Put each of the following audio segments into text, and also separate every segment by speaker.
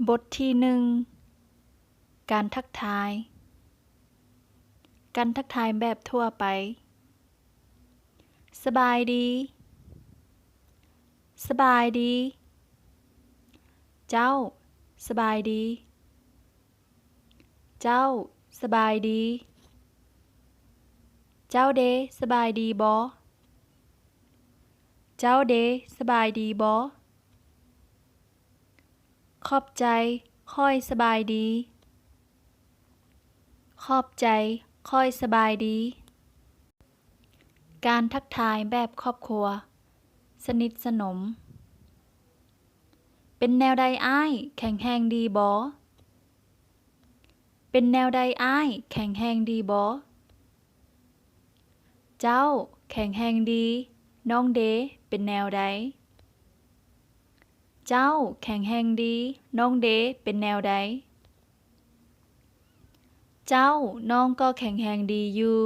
Speaker 1: บทที่หนึ่งการทักทายแบบทั่วไปสบายดีสบายดีเจ้าสบายดีเจ้าสบายดีเจ้าเดสบายดีบ่เจ้าเดสบายดีบ่ขอบใจค่อยสบายดีขอบใจค่อยสบายดีการทักทายแบบครอบครัวสนิทสนมเป็นแนวใดอ้ายแข็งแรงดีบ่เป็นแนวใดอ้ายแข็งแรงดีบ่เจ้าแข็งแรงดีน้องเดเป็นแนวใดเจ้าแข็งแรงดีน้องเดเป็นแนวใดเจ้าน้องก็แข็งแรงดีอยู่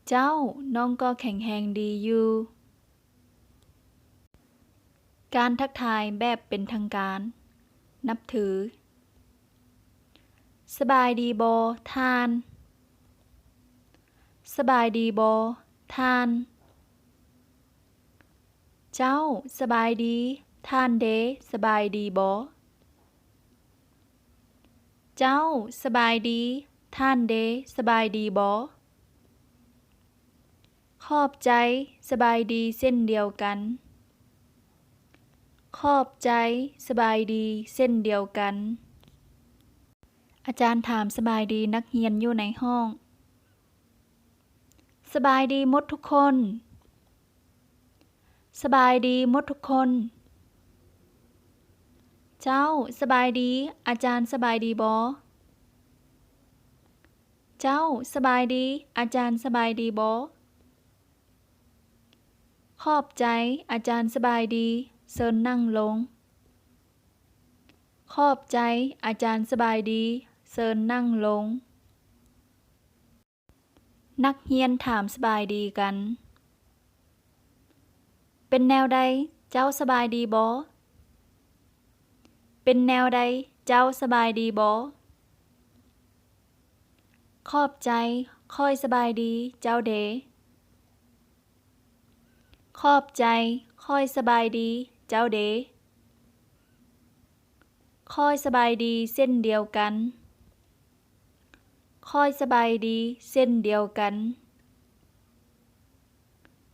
Speaker 1: เจ้าน้องก็แข็งแรงดีอยู่การทักทายแบบเป็นทางการนับถือสบายดีบ่ท่านสบายดีบ่ท่านเจ้าสบายดีท่านเดสบายดีบ่เจ้าสบายดีท่านเดสบายดีบ่ขอบใจสบายดีเส้นเดียวกันขอบใจสบายดีเส้นเดียวกันอาจารย์ถามสบายดีนักเรียนอยู่ในห้องสบายดีหมดทุกคนสบายดีหมดทุกคนเจ้าสบายดีอาจารย์สบายดีบ่เจ้าสบายดีอาจารย์สบายดีบ่ขอบใจอาจารย์สบายดีเชิญนั่งลงขอบใจอาจารย์สบายดีเชิญนั่งลงนักเรียนถามสบายดีกันเป็นแนวใดเจ้าสบายดีบ่เป็นแนวใดเจ้าสบายดีบ่ขอบใจค่อยสบายดีเจ้าเดขอบใจค่อยสบายดีเจ้าเดค่อยสบายดีเส้นเดียวกันค่อยสบายดีเส้นเดียวกัน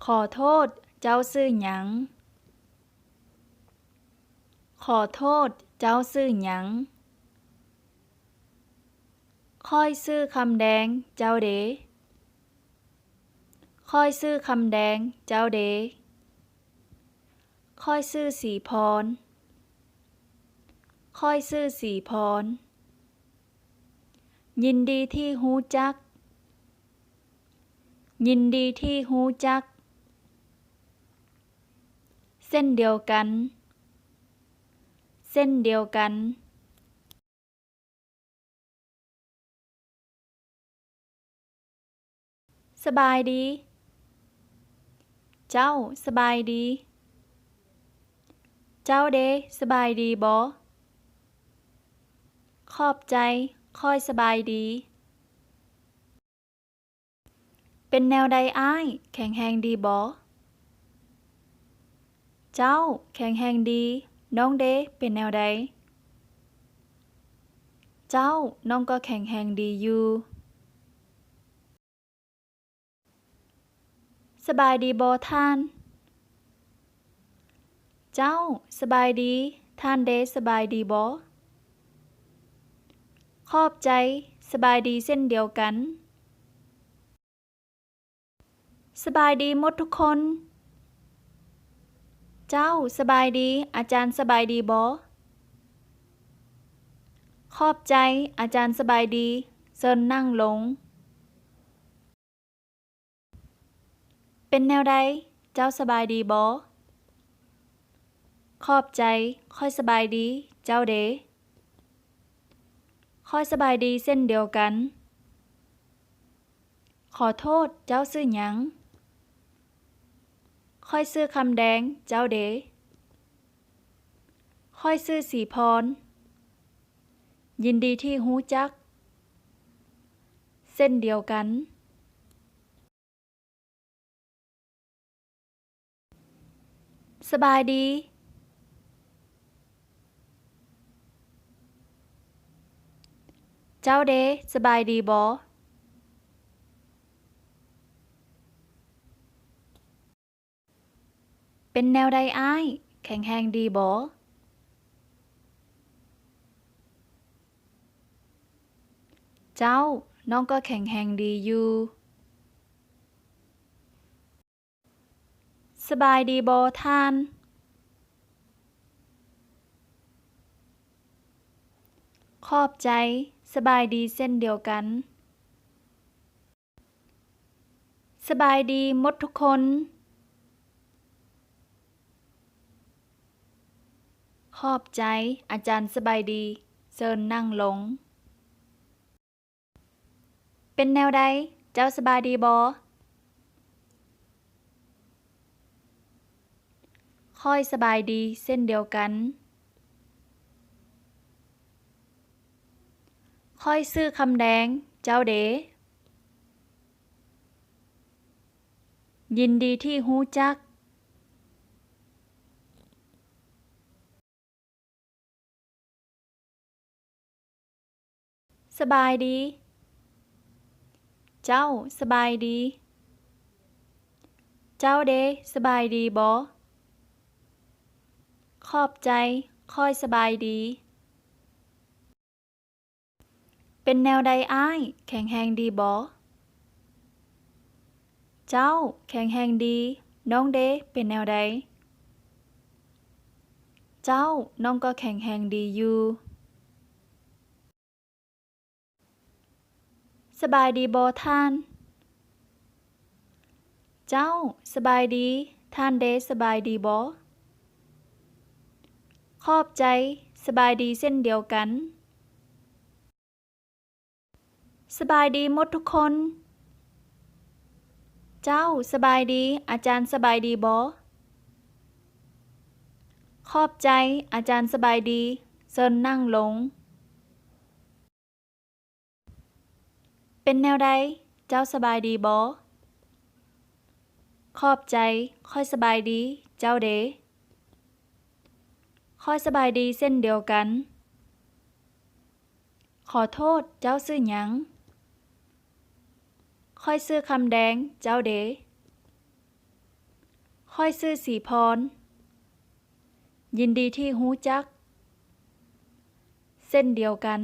Speaker 1: ขอโทษเจ้าชื่อหยังขอโทษเจ้าชื่อหยังค่อยชื่อคำแดงเจ้าเดค่อยชื่อคำแดงเจ้าเดค่อยชื่อสีพรค่อยชื่อสีพรยินดีที่ฮู้จักยินดีที่ฮู้จักเส้นเดียวกันเส้นเดียวกันสบายดีเจ้าสบายดีเจ้าเดสบายดีบ่ขอบใจค่อยสบายดีเป็นแนวใดอ้ายแข็งแรงดีบ่เจ้าแข็งแรงดีน้องเดเป็นแนวใดเจ้าน้องก็แข็งแรงดีอยู่สบายดีบ่ท่านเจ้าสบายดีท่านเดสบายดีบ่ขอบใจสบายดีเส้นเดียวกันสบายดีหมดทุกคนเจ้าสบายดีอาจารย์สบายดีบ่ขอบใจอาจารย์สบายดีเชิญนั่งลงเป็นแนวใดเจ้าสบายดีบ่ขอบใจค่อยสบายดีเจ้าเดค่อยสบายดีเส้นเดียวกันขอโทษเจ้าชื่อหยังค่อยชื่อคำแดงเจ้าเดข ค่อยซื้อสีพรยินดีที่ฮู้จักเส้นเดียวกันสบายดีเจ้าเดสบายดีบ่เป็นแนวใดอ้ายแข็งแรงดีบ่เจ้าน้องก็แข็งแรงดีอยู่สบายดีบ่ท่านขอบใจสบายดีเส้นเดียวกันสบายดีหมดทุกคนขอบใจอาจารย์สบายดีเชิญนั่งลงเป็นแนวใดเจ้าสบายดีบ่ค่อยสบายดีเส้นเดียวกันค่อยซื้อคำแดงเจ้าเดยินดีที่ฮู้จักสบายดีเจ้าสบายดีเจ้าเดสบายดีบ่ขอบใจค่อยสบายดีเป็นแนวใดอ้ายแข็งแรงดีบ่เจ้าแข็งแรงดีน้องเดเป็นแนวใดเจ้าน้องก็แข็งแรงดีอยู่สบายดีบ่ท่านเจ้าสบายดีท่านเดสบายดีบ่ขอบใจสบายดีเส้นเดียวกันสบายดีหมดทุกคนเจ้าสบายดีอาจารย์สบายดีบ่ขอบใจอาจารย์สบายดีเชิญนั่งลงเป็นแนวใดเจ้าสบายดีบ่ขอบใจค่อยสบายดีเจ้าเดค่อยสบายดีเส้นเดียวกันขอโทษเจ้าซื้อหยังค่อยซื้อคำแดงเจ้าเดค่อยซื้อสีพรยินดีที่ฮู้จักเส้นเดียวกัน